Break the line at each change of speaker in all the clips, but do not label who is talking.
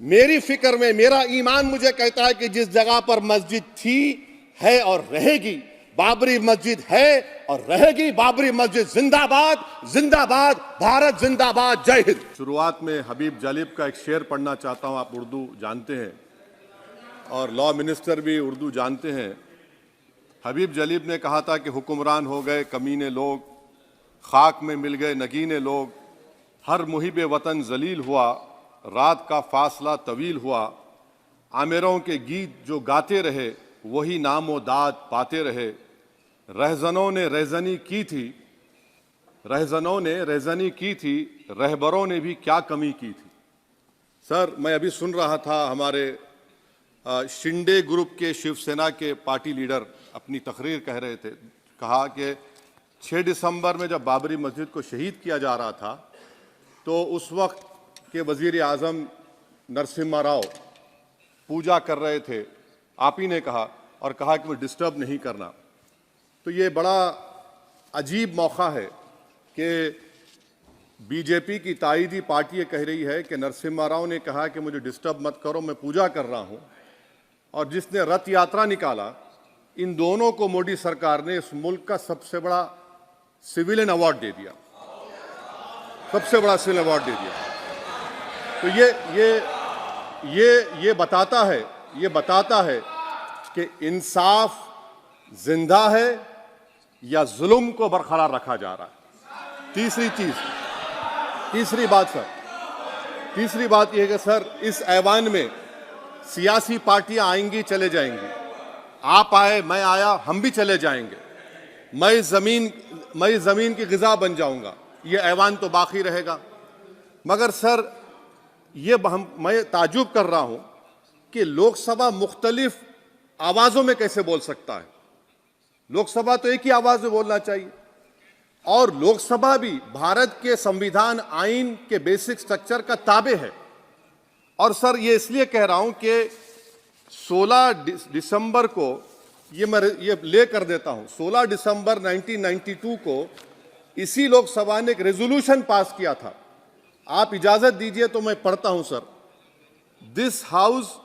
मेरी फिक्र में मेरा ईमान मुझे कहता है कि जिस जगह पर मस्जिद थी, है और रहेगी, बाबरी मस्जिद है और रहेगी, बाबरी मस्जिद जिंदाबाद, जिंदाबाद, भारत जिंदाबाद, जय हिंद। शुरुआत में हबीब जलीब का एक शेर पढ़ना चाहता हूं। आप उर्दू जानते हैं और लॉ मिनिस्टर भी उर्दू जानते हैं। हबीब जलीब ने कहा था कि हुक्मरान हो गए कमीने लोग, खाक में मिल गए नगीने लोग, हर मुहिब वतन जलील हुआ, रात का फासला तवील हुआ, आमिरों के गीत जो गाते रहे वही नामो दाद पाते रहे, रहजनों ने रहजनी की थी, रहजनों ने रहजनी की थी, रहबरों ने भी क्या कमी की थी। सर, मैं अभी सुन रहा था हमारे शिंदे ग्रुप के शिवसेना के पार्टी लीडर अपनी तकरीर कह रहे थे, कहा कि 6 दिसंबर में जब बाबरी मस्जिद को शहीद किया जा रहा था तो उस वक्त के वजीर आजम नरसिम्हा राव पूजा कर रहे थे, आप ही ने कहा, और कहा कि मुझे डिस्टर्ब नहीं करना। तो ये बड़ा अजीब मौका है कि बीजेपी की ताईदी पार्टी ये कह रही है कि नरसिम्हा राव ने कहा कि मुझे डिस्टर्ब मत करो, मैं पूजा कर रहा हूं, और जिसने रथ यात्रा निकाला, इन दोनों को मोदी सरकार ने इस मुल्क का सबसे बड़ा सिविलियन अवार्ड दे दिया, सबसे बड़ा सिविलियन अवार्ड दे दिया। तो ये बताता है कि इंसाफ जिंदा है या जुल्म को बरकरार रखा जा रहा है। तीसरी बात यह है कि सर, इस ऐवान में सियासी पार्टियां आएंगी, चले जाएंगी, आप आए, मैं आया, हम भी चले जाएंगे, मैं जमीन की गिजा बन जाऊंगा, ये ऐवान तो बाकी रहेगा। मगर सर, मैं ताजुब कर रहा हूं कि लोकसभा मुख्तलिफ आवाजों में कैसे बोल सकता है। लोकसभा तो एक ही आवाज में बोलना चाहिए, और लोकसभा भी भारत के संविधान आइन के बेसिक स्ट्रक्चर का ताबे है। और सर, ये इसलिए कह रहा हूं कि 16 दिसंबर को ये ले कर देता हूं, 16 दिसंबर 1992 को इसी लोकसभा ने एक रेजोल्यूशन पास किया था। आप इजाजत दीजिए तो मैं पढ़ता हूं सर। दिस हाउस,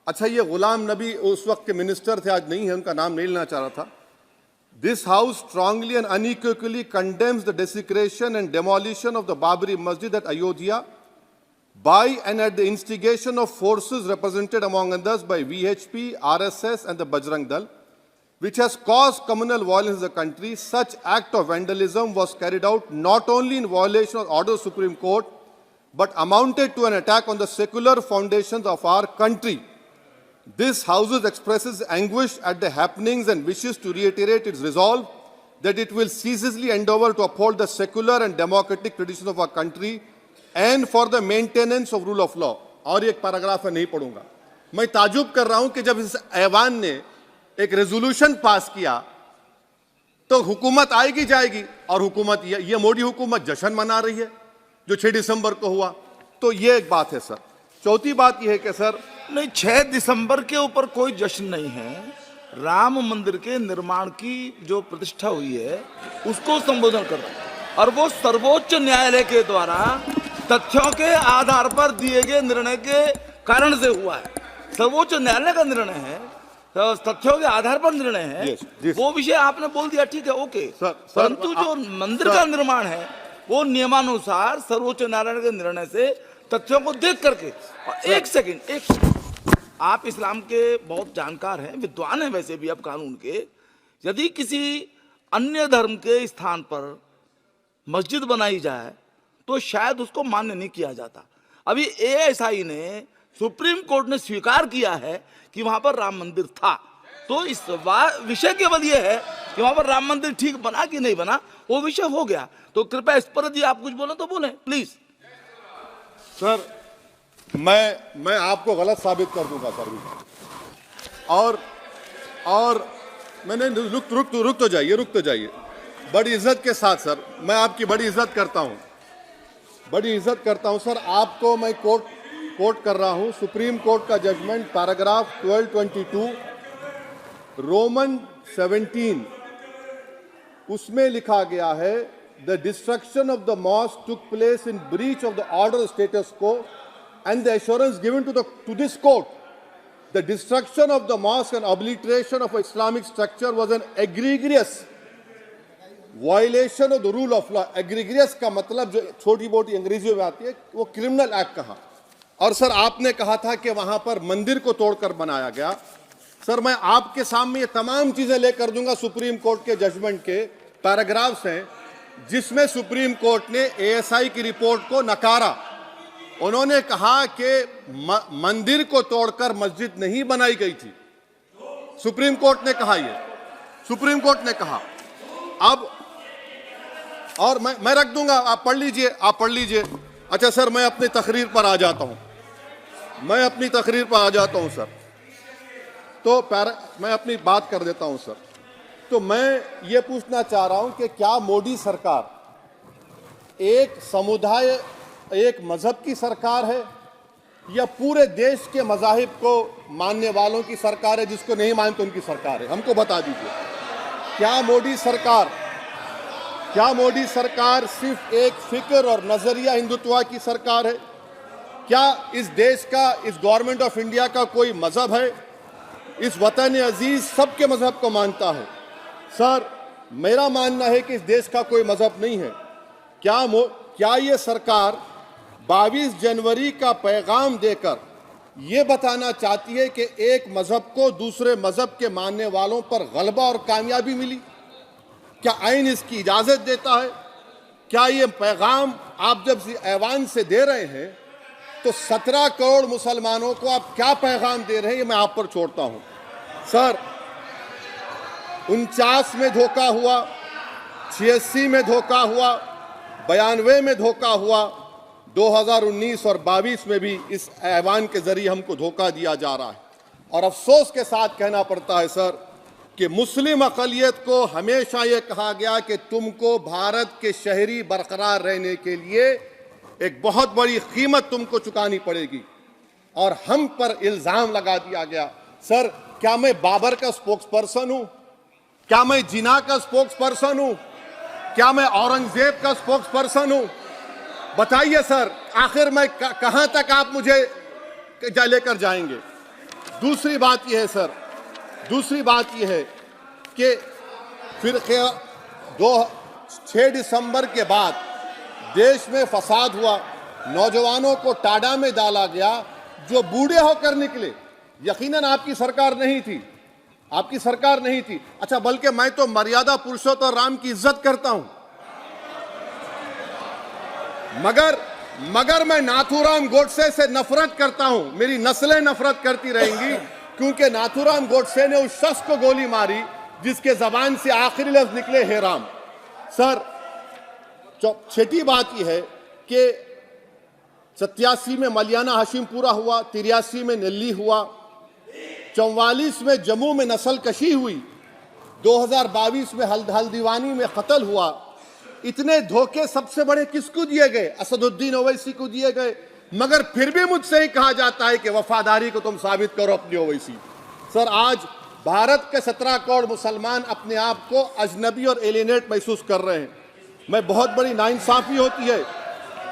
अच्छा, ये गुलाम नबी उस वक्त के मिनिस्टर थे, आज नहीं है, उनका नाम नहीं लेना चाह रहा था। This house strongly and unequivocally condemns the desecration and demolition of the Babri Masjid at Ayodhya by and at the instigation of forces represented among others by VHP, RSS and the Bajrang Dal, which has caused communal violence in the country. Such act of vandalism was carried out not only in violation of order of Supreme Court, but amounted to an attack on the secular foundations of our country. This House expresses anguish at the happenings and wishes to reiterate its resolve that it will ceaselessly endeavor to uphold the secular and democratic traditions of our country and for the maintenance of rule of law. और एक paragraph है, नहीं पढ़ूंगा। मैं ताजुब कर रहा हूं कि जब इस ऐवान ने एक रेजोल्यूशन पास किया तो हुकूमत आएगी जाएगी, और हुकूमत, ये मोदी हुकूमत जश्न मना रही है जो 6 दिसंबर को हुआ। तो ये एक बात है सर। चौथी बात यह है कि सर,
नहीं, 6 दिसंबर के ऊपर कोई जश्न नहीं है। राम मंदिर के निर्माण की जो प्रतिष्ठा हुई है उसको संबोधन कर रहा है, और वो सर्वोच्च न्यायालय के द्वारा तथ्यों के आधार पर दिए गए निर्णय के कारण से हुआ है। सर्वोच्च न्यायालय का निर्णय है, तो तथ्यों के आधार पर निर्णय है। वो विषय आपने बोल दिया, ठीक है, ओके। परंतु जो मंदिर का निर्माण है वो नियमानुसार सर्वोच्च न्यायालय के निर्णय से तथ्यों को देख करके। और एक सेकंड, आप इस्लाम के बहुत जानकार हैं, विद्वान हैं वैसे भी, अब कानून के, यदि किसी अन्य धर्म के स्थान पर मस्जिद बनाई जाए तो शायद उसको मान्य नहीं किया जाता। अभी ASI ने, सुप्रीम कोर्ट ने स्वीकार किया है कि वहां पर राम मंदिर था, तो इस विषय केवल यह है कि वहां पर राम मंदिर ठीक बना कि नहीं बना, वो विषय हो गया। तो कृपया इस पर यदि आप कुछ बोले तो बोलें प्लीज।
सर, मैं आपको गलत साबित कर दूंगा सर। और मैंने रुक तो जाइए बड़ी इज्जत के साथ सर, मैं आपकी बड़ी इज्जत करता हूं सर। आपको मैं कोट कर रहा हूं सुप्रीम कोर्ट का जजमेंट, पैराग्राफ 1222 रोमन 17, उसमें लिखा गया है, the destruction of the mosque took place in breach of the order status को and the assurance given to this court, the destruction of the mosque and obliteration of Islamic structure was an egregious violation of the rule of law. Egregious का मतलब जो छोटी मोटी अंग्रेजियों में आती है वो क्रिमिनल एक्ट कहा। और सर आपने कहा था कि वहां पर मंदिर को तोड़कर बनाया गया। सर मैं आपके सामने ये तमाम चीजें लेकर दूंगा, सुप्रीम कोर्ट के जजमेंट के पैराग्राफ्स हैं जिसमें सुप्रीम कोर्ट ने एएसआई की रिपोर्ट को नकारा। उन्होंने कहा कि मंदिर को तोड़कर मस्जिद नहीं बनाई गई थी। सुप्रीम कोर्ट ने कहा, ये सुप्रीम कोर्ट ने कहा। अब और मैं रख दूंगा, आप पढ़ लीजिए, आप पढ़ लीजिए। अच्छा सर मैं अपनी तकरीर पर आ जाता हूं, मैं अपनी तकरीर पर आ जाता हूं सर। तो मैं अपनी बात कर देता हूं सर। तो मैं ये पूछना चाह रहा हूं कि क्या मोदी सरकार एक समुदाय, एक मजहब की सरकार है या पूरे देश के मजाहिब को मानने वालों की सरकार है? जिसको नहीं मानते उनकी सरकार है? हमको बता दीजिए। क्या मोदी सरकार सिर्फ एक फिक्र और नजरिया हिंदुत्व की सरकार है? क्या इस देश का, इस गवर्नमेंट ऑफ इंडिया का कोई मजहब है? इस वतन अजीज सबके मजहब को मानता है। सर मेरा मानना है कि इस देश का कोई मजहब नहीं है। क्या ये सरकार 22 जनवरी का पैगाम देकर ये बताना चाहती है कि एक मजहब को दूसरे मजहब के मानने वालों पर गलबा और कामयाबी मिली? क्या आइन इसकी इजाजत देता है? क्या ये पैगाम आप जब ऐवान से दे रहे हैं तो 17 करोड़ मुसलमानों को आप क्या पैगाम दे रहे हैं? ये मैं आप पर छोड़ता हूं। सर 49 में धोखा हुआ, 86 में धोखा हुआ, 92 में धोखा हुआ, 2019 और 22 में भी इस ऐवान के जरिए हमको धोखा दिया जा रहा है। और अफसोस के साथ कहना पड़ता है सर कि मुस्लिम अक़लियत को हमेशा ये कहा गया कि तुमको भारत के शहरी बरकरार रहने के लिए एक बहुत बड़ी कीमत तुमको चुकानी पड़ेगी, और हम पर इल्जाम लगा दिया गया। सर क्या मैं बाबर का स्पोक्स पर्सन हूं? क्या मैं जिना का स्पोक्स पर्सन हूं? क्या मैं औरंगजेब का स्पोक्स पर्सन हूं? बताइए सर, आखिर मैं कहां तक आप मुझे लेकर जाएंगे? दूसरी बात यह है सर, दूसरी बात यह है कि फिर 6 दिसंबर के बाद देश में फसाद हुआ, नौजवानों को टाडा में डाला गया जो बूढ़े होकर निकले। यकीनन आपकी सरकार नहीं थी, आपकी सरकार नहीं थी। अच्छा बल्कि मैं तो मर्यादा पुरुषोत्तम राम की इज्जत करता हूं, मगर मैं नाथूराम गोडसे से नफरत करता हूं। मेरी नस्लें नफरत करती रहेंगी क्योंकि नाथूराम गोडसे ने उस शख्स को गोली मारी जिसके जबान से आखिरी लफ्ज निकले हे राम। सर छठी बात यह है कि 87 में मलियाना हाशिमपुरा हुआ, 83 में नेल्ली हुआ, 44 में जम्मू में नस्ल कशी हुई, 2022 में हल्दीवानी में कत्ल हुआ। इतने धोखे सबसे बड़े किसको दिए गए? असदुद्दीन ओवैसी को दिए गए। मगर फिर भी मुझसे ही कहा जाता है कि वफादारी को तुम साबित करो अपनी ओवैसी। सर आज भारत के 17 करोड़ मुसलमान अपने आप को अजनबी और एलिनेट महसूस कर रहे हैं। मैं बहुत बड़ी नाइंसाफी होती है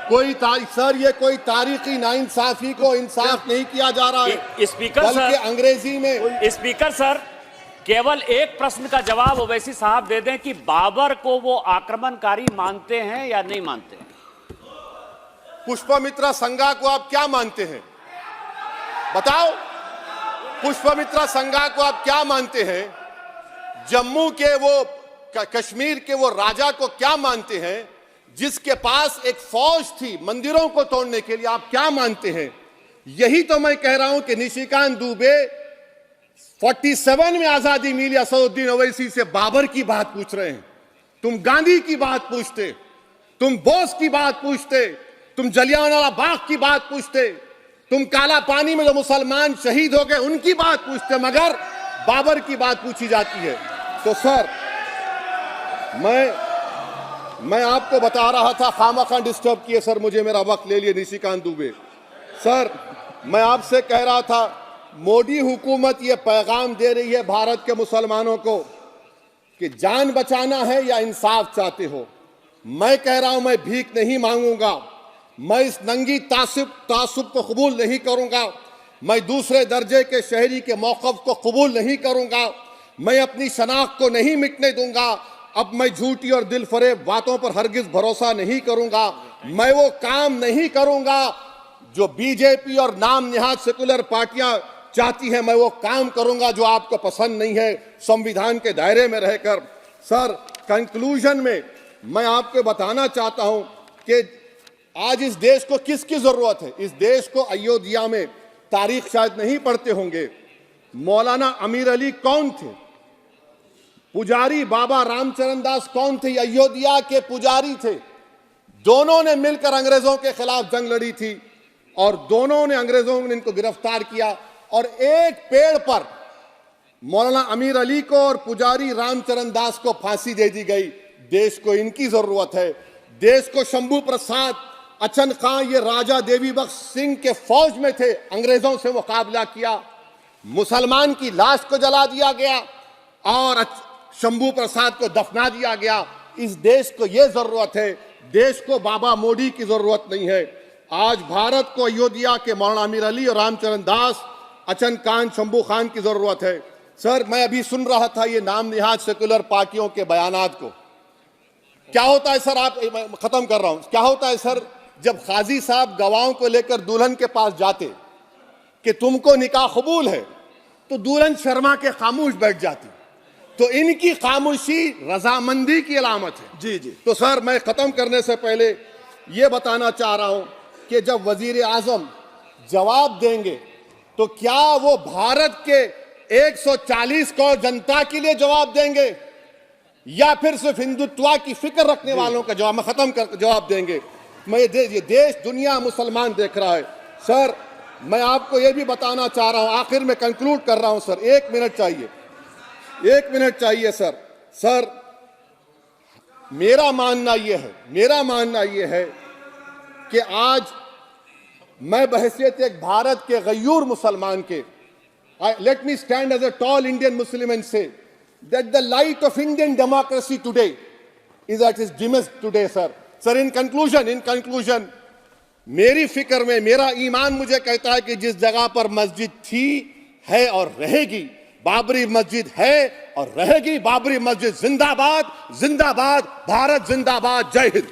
सर, ये कोई तारीखी नाइंसाफी को इंसाफ नहीं किया जा रहा है।
स्पीकर
बल्कि अंग्रेजी में
स्पीकर सर केवल एक प्रश्न का जवाब ओवैसी साहब दे दें कि बाबर को वो आक्रमणकारी मानते हैं या नहीं मानते हैं?
पुष्पमित्रा संघा को आप क्या मानते हैं? बताओ, पुष्पमित्रा संघा को आप क्या मानते हैं? जम्मू के वो कश्मीर के वो राजा को क्या मानते हैं जिसके पास एक फौज थी मंदिरों को तोड़ने के लिए? आप क्या मानते हैं? यही तो मैं कह रहा हूं कि निशिकांत दुबे 47 में आजादी मिली, असदुद्दीन ओवैसी से बाबर की बात पूछ रहे हैं। तुम गांधी की बात पूछते, तुम बोस की बात पूछते, तुम जलियांवाला बाग की बात पूछते, तुम काला पानी में जो मुसलमान शहीद हो गए उनकी बात पूछते, मगर बाबर की बात पूछी जाती है। तो सर मैं आपको बता रहा था, खामखा डिस्टर्ब किए सर, मुझे मेरा वक्त ले लिए निशिकांत दुबे। सर मैं आपसे कह रहा था मोदी हुकूमत ये पैगाम दे रही है भारत के मुसलमानों को कि जान बचाना है या इंसाफ चाहते हो। मैं कह रहा हूं मैं भीख नहीं मांगूंगा, मैं इस नंगी तासुब को कबूल नहीं करूंगा। मैं दूसरे दर्जे के शहरी के मौक़िफ़ को कबूल नहीं करूंगा। मैं अपनी शनाख्त को नहीं मिटने दूंगा। अब मैं झूठी और दिल फरेब बातों पर हरगिज भरोसा नहीं करूंगा। मैं वो काम नहीं करूंगा जो बीजेपी और नाम निहाद सेकुलर पार्टियां चाहती हैं। मैं वो काम करूंगा जो आपको पसंद नहीं है, संविधान के दायरे में रहकर। सर, कंक्लूजन में मैं आपको बताना चाहता हूं कि आज इस देश को किसकी जरूरत है। इस देश को अयोध्या में, तारीख शायद नहीं पढ़ते होंगे, मौलाना अमीर अली कौन थे, पुजारी बाबा रामचरण दास कौन थे, अयोध्या के पुजारी थे। दोनों ने मिलकर अंग्रेजों के खिलाफ जंग लड़ी थी और दोनों ने, अंग्रेजों ने इनको गिरफ्तार किया और एक पेड़ पर मौलाना अमीर अली को और पुजारी रामचरण दास को फांसी दे दी गई। देश को इनकी जरूरत है। देश को शंभू प्रसाद, अचन खां, ये राजा देवी बख्श सिंह के फौज में थे, अंग्रेजों से मुकाबला किया। मुसलमान की लाश को जला दिया गया और शंभू प्रसाद को दफना दिया गया। इस देश को यह जरूरत है। देश को बाबा मोदी की जरूरत नहीं है। आज भारत को अयोध्या के मौलाना अमीर अली और रामचरण दास, अचन खान, शंभू खान की जरूरत है। सर, मैं अभी सुन रहा था ये नाम निहाद सेकुलर पार्टियों के बयानात को। क्या होता है सर, आप, खत्म कर रहा हूं, क्या होता है सर, जब काजी साहब गवाहों को लेकर दुल्हन के पास जाते कि तुमको निकाह कबूल है, तो दुल्हन शर्मा के खामोश बैठ जाती। तो इनकी खामोशी रजामंदी की अलामत है।
जी जी।
तो सर, मैं खत्म करने से पहले ये बताना चाह रहा हूं कि जब वजीर आजम जवाब देंगे तो क्या वो भारत के 140 करोड़ जनता के लिए जवाब देंगे या फिर सिर्फ हिंदुत्व की फिक्र रखने वालों का जवाब, मैं खत्म कर जवाब देंगे। मैं ये देश, दुनिया, मुसलमान देख रहा है। सर, मैं आपको ये भी बताना चाह रहा हूं, आखिर में कंक्लूड कर रहा हूं सर, 1 मिनट चाहिए, 1 मिनट चाहिए सर। सर, मेरा मानना यह है कि आज मैं बहैसियत एक भारत के गयूर मुसलमान के, let me stand as a tall Indian Muslim and say that the light of Indian democracy today is at its dimmest today, sir. Sir, in conclusion, मेरी फिक्र में, मेरा ईमान मुझे कहता है कि जिस जगह पर मस्जिद थी, है और रहेगी, बाबरी मस्जिद है और रहेगी। बाबरी मस्जिद जिंदाबाद, जिंदाबाद, भारत जिंदाबाद। जय हिंद।